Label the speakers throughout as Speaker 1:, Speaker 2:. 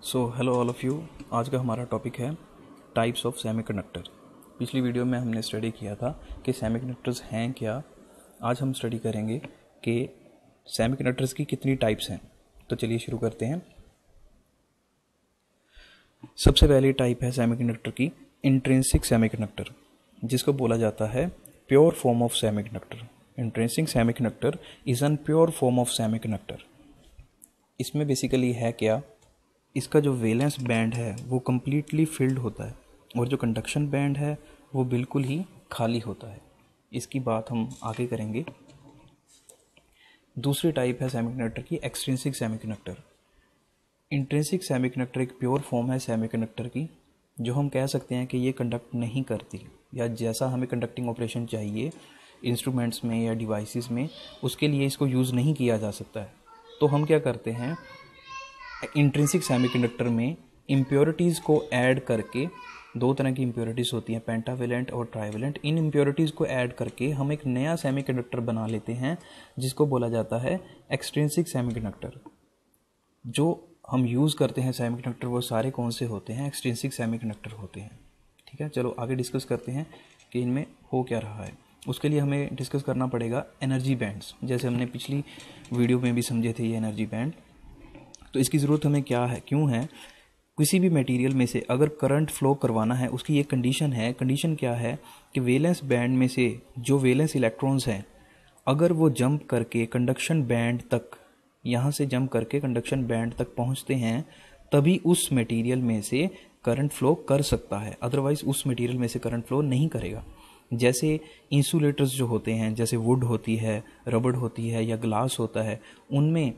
Speaker 1: So hello all of you. आज का हमारा टॉपिक है टाइप्स ऑफ सेमीकंडक्टर। पिछली वीडियो में हमने स्टडी किया था कि सेमीकंडक्टर्स हैं क्या। आज हम स्टडी करेंगे कि सेमीकंडक्टर्स की कितनी टाइप्स हैं। तो चलिए शुरू करते हैं। सबसे पहली टाइप है सेमीकंडक्टर की इंट्रिंसिक सेमीकंडक्टर, जिसको बोला जाता है pure form of semiconductor. Intrinsic semiconductor is an pure form of semiconductor. इसमें बेसिकली है क्या, इसका जो वैलेंस बैंड है वो कम्प्लीटली फिल्ड होता है और जो कंडक्शन बैंड है वो बिल्कुल ही खाली होता है। इसकी बात हम आगे करेंगे। दूसरी टाइप है सेमीकंडक्टर की एक्सट्रिंसिक सेमीकंडक्टर। इंट्रिंसिक सेमीकंडक्टर एक प्योर फॉर्म है सेमीकंडक्टर की, जो हम कह सकते हैं कि ये कंडक्ट नहीं करती, या जैसा हमें कंडक्टिंग ऑपरेशन चाहिए इंस्ट्रूमेंट्स में या डिवाइसेस में, उसके लिए इसको यूज़ नहीं किया जा सकता है। तो हम क्या करते हैं, इंट्रिंसिक सेमीकंडक्टर में इम्प्योरिटीज़ को ऐड करके, दो तरह की इम्प्योरिटीज़ होती हैं, पेंटावेलेंट और ट्राइवेलेंट। इन इम्प्योरिटीज़ को ऐड करके हम एक नया सेमीकंडक्टर बना लेते हैं, जिसको बोला जाता है एक्सट्रिंसिक सेमीकंडक्टर। जो हम यूज़ करते हैं सेमीकंडक्टर वो सारे कौन से होते हैं, एक्सट्रिंसिक सेमीकंडक्टर होते हैं। ठीक है, चलो आगे डिस्कस करते हैं कि इनमें हो क्या रहा है। उसके लिए हमें डिस्कस करना पड़ेगा एनर्जी बैंड्स, जैसे हमने पिछली वीडियो में भी समझे थे ये एनर्जी बैंड। तो इसकी ज़रूरत हमें क्या है, क्यों है, किसी भी मटेरियल में से अगर करंट फ्लो करवाना है उसकी एक कंडीशन है। कंडीशन क्या है कि वैलेंस बैंड में से जो वैलेंस इलेक्ट्रॉन्स हैं, अगर वो जंप करके कंडक्शन बैंड तक, यहाँ से जंप करके कंडक्शन बैंड तक पहुँचते हैं, तभी उस मटेरियल में से करंट फ्लो कर सकता है, अदरवाइज उस मटेरियल में से करंट फ्लो नहीं करेगा। जैसे इंसुलेटर्स जो होते हैं, जैसे वुड होती है, रबड़ होती है या ग्लास होता है, उनमें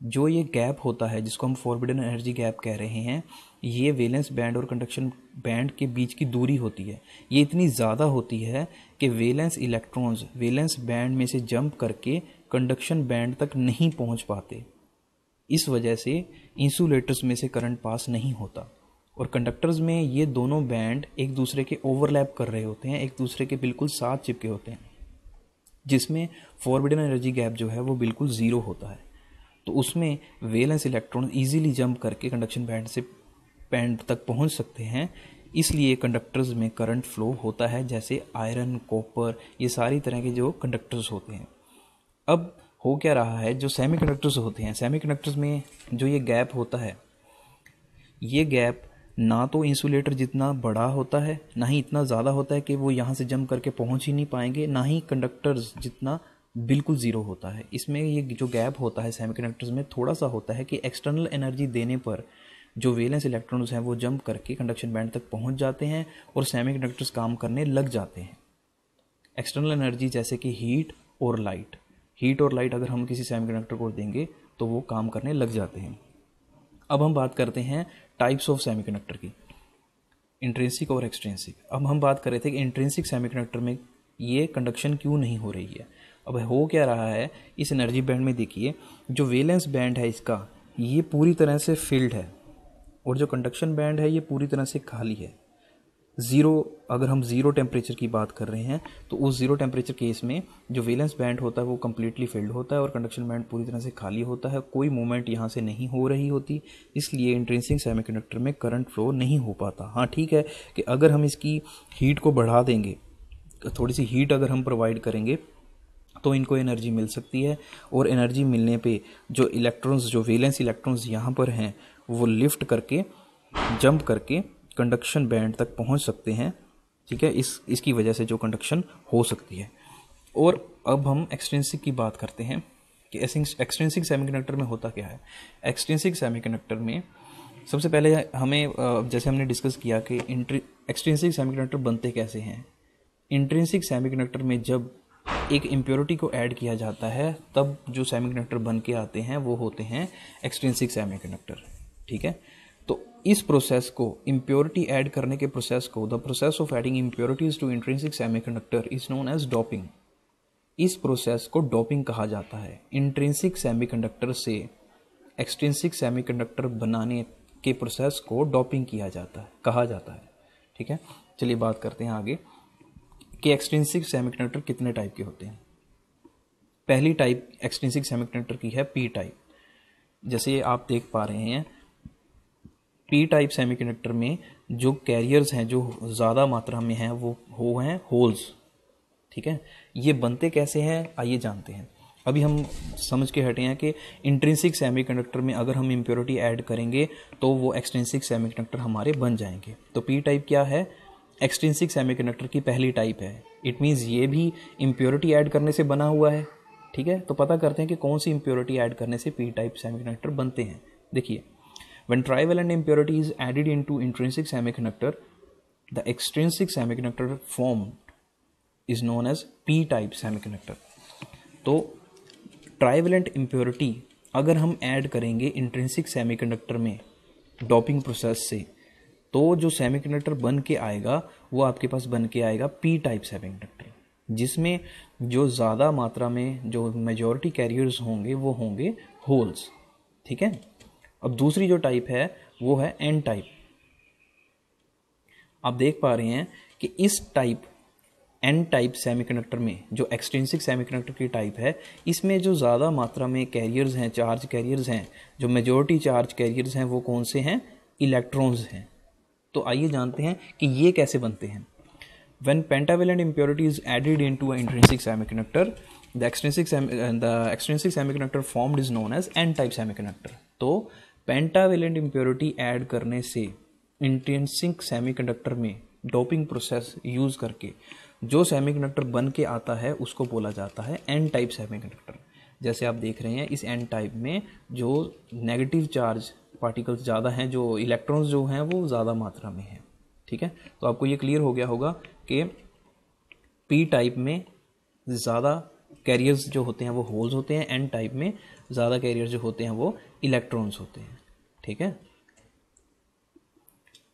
Speaker 1: जो ये गैप होता है जिसको हम फॉरबिडन एनर्जी गैप कह रहे हैं, ये वैलेंस बैंड और कंडक्शन बैंड के बीच की दूरी होती है। ये इतनी ज़्यादा होती है कि वैलेंस इलेक्ट्रॉन्स वैलेंस बैंड में से जंप करके कंडक्शन बैंड तक नहीं पहुंच पाते। इस वजह से इंसुलेटर्स में से करंट पास नहीं होता, और कंडक्टर्स में ये दोनों बैंड एक दूसरे के ओवरलैप कर रहे होते हैं, एक दूसरे के बिल्कुल साथ चिपके होते हैं, जिसमें फॉरबिडन एनर्जी गैप जो है वो बिल्कुल ज़ीरो होता है। तो उसमें वैलेंस इलेक्ट्रॉन इजीली जंप करके कंडक्शन बैंड से बैंड तक पहुंच सकते हैं, इसलिए कंडक्टर्स में करंट फ्लो होता है, जैसे आयरन, कॉपर, ये सारी तरह के जो कंडक्टर्स होते हैं। अब हो क्या रहा है, जो सेमीकंडक्टर्स होते हैं, सेमीकंडक्टर्स में जो ये गैप होता है, ये गैप ना तो इंसुलेटर जितना बड़ा होता है, ना ही इतना ज़्यादा होता है कि वो यहाँ से जंप करके पहुँच ही नहीं पाएंगे, ना ही कंडक्टर्स जितना बिल्कुल ज़ीरो होता है। इसमें ये जो गैप होता है सेमीकंडक्टर्स में थोड़ा सा होता है कि एक्सटर्नल एनर्जी देने पर जो वैलेंस इलेक्ट्रॉन्स हैं वो जंप करके कंडक्शन बैंड तक पहुंच जाते हैं और सेमीकंडक्टर्स काम करने लग जाते हैं। एक्सटर्नल एनर्जी जैसे कि हीट और लाइट अगर हम किसी सेमीकंडक्टर को देंगे तो वो काम करने लग जाते हैं। अब हम बात करते हैं टाइप्स ऑफ सेमीकंडक्टर की, इंट्रिंसिक और एक्सट्रिंसिक। अब हम बात कर रहे थे कि इंट्रिंसिक सेमीकंडक्टर में ये कंडक्शन क्यों नहीं हो रही है। अब हो क्या रहा है, इस एनर्जी बैंड में देखिए, जो वैलेंस बैंड है इसका, ये पूरी तरह से फिल्ड है, और जो कंडक्शन बैंड है ये पूरी तरह से खाली है। ज़ीरो, अगर हम ज़ीरो टेम्परेचर की बात कर रहे हैं तो उस ज़ीरो टेम्परेचर केस में जो वैलेंस बैंड होता है वो कम्प्लीटली फिल्ड होता है और कंडक्शन बैंड पूरी तरह से खाली होता है, कोई मूवमेंट यहाँ से नहीं हो रही होती, इसलिए इंट्रिंसिक सेमीकंडक्टर में करंट फ्लो नहीं हो पाता। हाँ ठीक है कि अगर हम इसकी हीट को बढ़ा देंगे, थोड़ी सी हीट अगर हम प्रोवाइड करेंगे तो इनको एनर्जी मिल सकती है, और एनर्जी मिलने पे जो इलेक्ट्रॉन्स, जो वैलेंस इलेक्ट्रॉन्स यहाँ पर हैं, वो लिफ्ट करके जंप करके कंडक्शन बैंड तक पहुँच सकते हैं। ठीक है, इसकी वजह से जो कंडक्शन हो सकती है। और अब हम एक्सट्रिंसिक की बात करते हैं कि एक्सट्रिंसिक सेमीकंडक्टर में होता क्या है। एक्सट्रिंसिक सेमीकंडक्टर में सबसे पहले हमें, जैसे हमने डिस्कस किया कि एक्सट्रिंसिक सेमीकंडक्टर बनते कैसे हैं। इंट्रिंसिक सेमीकंडक्टर में जब एक इम्प्योरिटी को ऐड किया जाता है तब जो सेमीकंडक्टर बन के आते हैं वो होते हैं एक्सट्रिंसिक सेमीकंडक्टर। ठीक है, तो इस प्रोसेस को, इम्प्योरिटी ऐड करने के प्रोसेस को, the process of adding impurities to intrinsic semiconductor is known as doping. इस प्रोसेस को डोपिंग कहा जाता है। इंट्रिंसिक सेमीकंडक्टर से एक्सट्रिंसिक सेमीकंडक्टर बनाने के प्रोसेस को डोपिंग कहा जाता है। ठीक है, चलिए बात करते हैं आगे कि एक्सट्रिंसिक सेमीकंडक्टर कितने टाइप के होते हैं। पहली टाइप एक्सट्रिंसिक सेमीकंडक्टर की है पी टाइप। जैसे आप देख पा रहे हैं पी टाइप सेमीकंडक्टर में जो कैरियर्स हैं जो ज़्यादा मात्रा में हैं वो हैं होल्स। ठीक है, ये बनते कैसे हैं आइए जानते हैं। अभी हम समझ के हटे हैं कि इंट्रिंसिक सेमीकंडक्टर में अगर हम इम्प्योरिटी ऐड करेंगे तो वो एक्सट्रिंसिक सेमीकंडक्टर हमारे बन जाएंगे। तो पी टाइप क्या है? एक्सट्रिंसिक सेमीकंडक्टर की पहली टाइप है। इट मीन्स ये भी इम्प्योरिटी ऐड करने से बना हुआ है। ठीक है, तो पता करते हैं कि कौन सी इम्प्योरिटी ऐड करने से पी टाइप सेमीकंडक्टर बनते हैं। देखिए, when trivalent impurity is added into intrinsic semiconductor, the extrinsic semiconductor form is known as P type semiconductor. तो ट्राइवेलेंट इम्प्योरिटी अगर हम ऐड करेंगे इंट्रिंसिक सेमीकंडक्टर में डोपिंग प्रोसेस से, तो जो सेमीकंडक्टर बन के आएगा वो आपके पास बन के आएगा पी टाइप सेमीकंडक्टर, जिसमें जो ज़्यादा मात्रा में जो मेजॉरिटी कैरियर्स होंगे वो होंगे होल्स। ठीक है, अब दूसरी जो टाइप है वो है एन टाइप। आप देख पा रहे हैं कि इस टाइप एन टाइप सेमीकंडक्टर में जो एक्सट्रिंसिक सेमीकंडक्टर की टाइप है, इसमें जो ज़्यादा मात्रा में कैरियर्स हैं, चार्ज कैरियर्स हैं, जो मेजॉरिटी चार्ज कैरियर्स हैं वो कौन से हैं? इलेक्ट्रॉन्स हैं। तो आइए जानते हैं कि ये कैसे बनते हैं। When pentavalent impurity is added into an intrinsic semiconductor, the extrinsic semiconductor formed is known as n-type semiconductor. तो pentavalent impurity ऐड करने से intrinsic semiconductor में डोपिंग प्रोसेस यूज करके जो सेमीकंडक्टर बन के आता है उसको बोला जाता है एन टाइप सेमीकंडक्टर। जैसे आप देख रहे हैं इस एन टाइप में जो नेगेटिव चार्ज पार्टिकल्स ज़्यादा हैं, जो इलेक्ट्रॉन्स जो हैं वो ज़्यादा मात्रा में हैं। ठीक है, तो आपको ये क्लियर हो गया होगा कि पी टाइप में ज़्यादा कैरियर्स जो होते हैं वो होल्स होते हैं, एन टाइप में ज़्यादा कैरियर्स जो होते हैं वो इलेक्ट्रॉन्स होते हैं। ठीक है,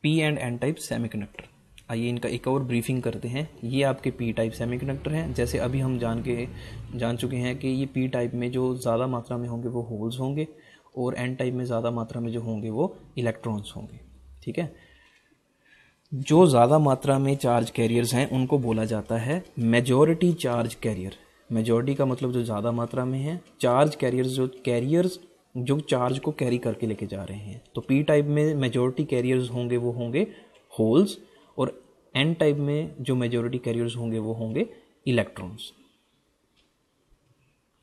Speaker 1: P and N type semiconductor. आइए इनका एक और ब्रीफिंग करते हैं। ये आपके पी टाइप सेमीकंडक्टर हैं। जैसे अभी हम जान चुके हैं कि ये पी टाइप में जो ज़्यादा मात्रा में होंगे वो होल्स होंगे और एन टाइप में ज़्यादा मात्रा में जो होंगे वो इलेक्ट्रॉन्स होंगे। ठीक है, जो ज़्यादा मात्रा में चार्ज कैरियर्स हैं उनको बोला जाता है मेजॉरिटी चार्ज कैरियर। मेजॉरिटी का मतलब जो ज़्यादा मात्रा में है, चार्ज कैरियर्स जो चार्ज को कैरी करके लेके जा रहे हैं। तो पी टाइप में मेजॉरिटी कैरियर्स होंगे वो होंगे होल्स और एन टाइप में जो मेजॉरिटी कैरियर्स होंगे वो होंगे इलेक्ट्रॉन्स।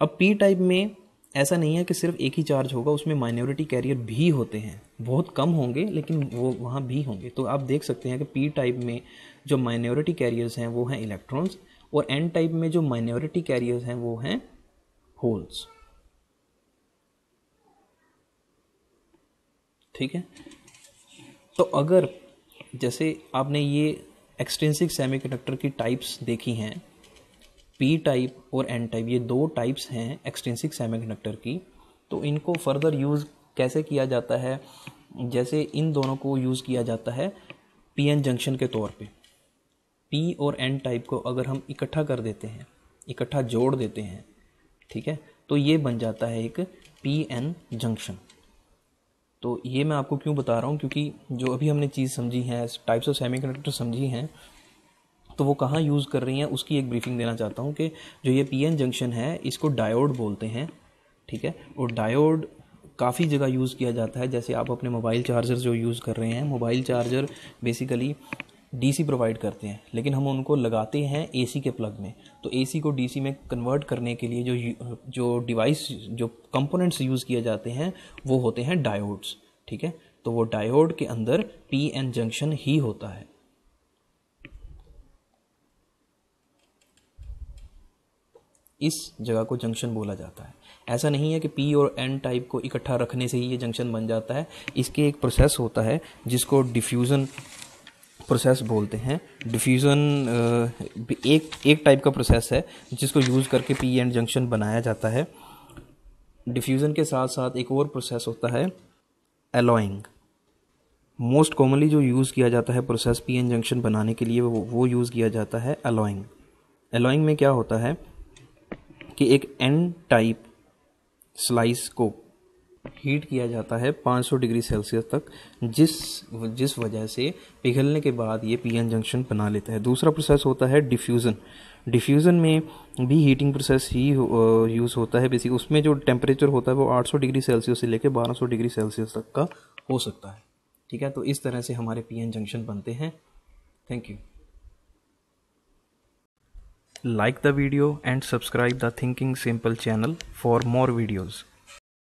Speaker 1: अब पी टाइप में ऐसा नहीं है कि सिर्फ एक ही चार्ज होगा, उसमें माइनॉरिटी कैरियर भी होते हैं, बहुत कम होंगे लेकिन वो वहाँ भी होंगे। तो आप देख सकते हैं कि पी टाइप में जो माइनॉरिटी कैरियर्स हैं वो हैं इलेक्ट्रॉन्स और एन टाइप में जो माइनॉरिटी कैरियर्स हैं वो हैं होल्स। ठीक है, तो अगर जैसे आपने ये एक्सट्रिंसिक सेमीकंडक्टर की टाइप्स देखी हैं, पी टाइप और एन टाइप, ये दो टाइप्स हैं एक्सट्रिंसिक सेमीकंडक्टर की। तो इनको फर्दर यूज़ कैसे किया जाता है? जैसे इन दोनों को यूज़ किया जाता है पीएन जंक्शन के तौर पे। पी और एन टाइप को अगर हम इकट्ठा कर देते हैं, इकट्ठा जोड़ देते हैं, ठीक है, तो ये बन जाता है एक पीएन जंक्शन। तो ये मैं आपको क्यों बता रहा हूँ, क्योंकि जो अभी हमने चीज़ समझी है, टाइप्स ऑफ सेमीकंडक्टर समझी हैं, तो वो कहाँ यूज़ कर रही हैं उसकी एक ब्रीफिंग देना चाहता हूँ कि जो ये पीएन जंक्शन है इसको डायोड बोलते हैं। ठीक है, और डायोड काफ़ी जगह यूज़ किया जाता है। जैसे आप अपने मोबाइल चार्जर जो यूज़ कर रहे हैं, mobile charger basically DC provide करते हैं, लेकिन हम उनको लगाते हैं एसी के प्लग में। तो एसी को डीसी में कन्वर्ट करने के लिए जो डिवाइस, जो कंपोनेंट्स यूज़ किए जाते हैं वो होते हैं डायोड्स। ठीक है, तो वो डायोड के अंदर पीएन जंक्शन ही होता है। इस जगह को जंक्शन बोला जाता है। ऐसा नहीं है कि पी और एन टाइप को इकट्ठा रखने से ही ये जंक्शन बन जाता है। इसके एक प्रोसेस होता है जिसको डिफ्यूज़न प्रोसेस बोलते हैं। डिफ्यूज़न एक टाइप का प्रोसेस है जिसको यूज़ करके पी एन जंक्शन बनाया जाता है। डिफ्यूज़न के साथ साथ एक और प्रोसेस होता है एलॉइंग। मोस्ट कॉमनली जो यूज़ किया जाता है प्रोसेस पी एन जंक्शन बनाने के लिए वो यूज़ किया जाता है एलॉइंग। एलॉइंग में क्या होता है कि एक एन टाइप स्लाइस को हीट किया जाता है 500 डिग्री सेल्सियस तक, जिस वजह से पिघलने के बाद ये पीएन जंक्शन बना लेता है। दूसरा प्रोसेस होता है डिफ्यूज़न। डिफ्यूज़न में भी हीटिंग प्रोसेस ही यूज़ होता है। बेसिक उसमें जो टेम्परेचर होता है वो 800 डिग्री सेल्सियस से लेकर 1200 डिग्री सेल्सियस तक का हो सकता है। ठीक है, तो इस तरह से हमारे पीएन जंक्शन बनते हैं। Thank you. Like the video and subscribe the Thinking Simple channel for more videos.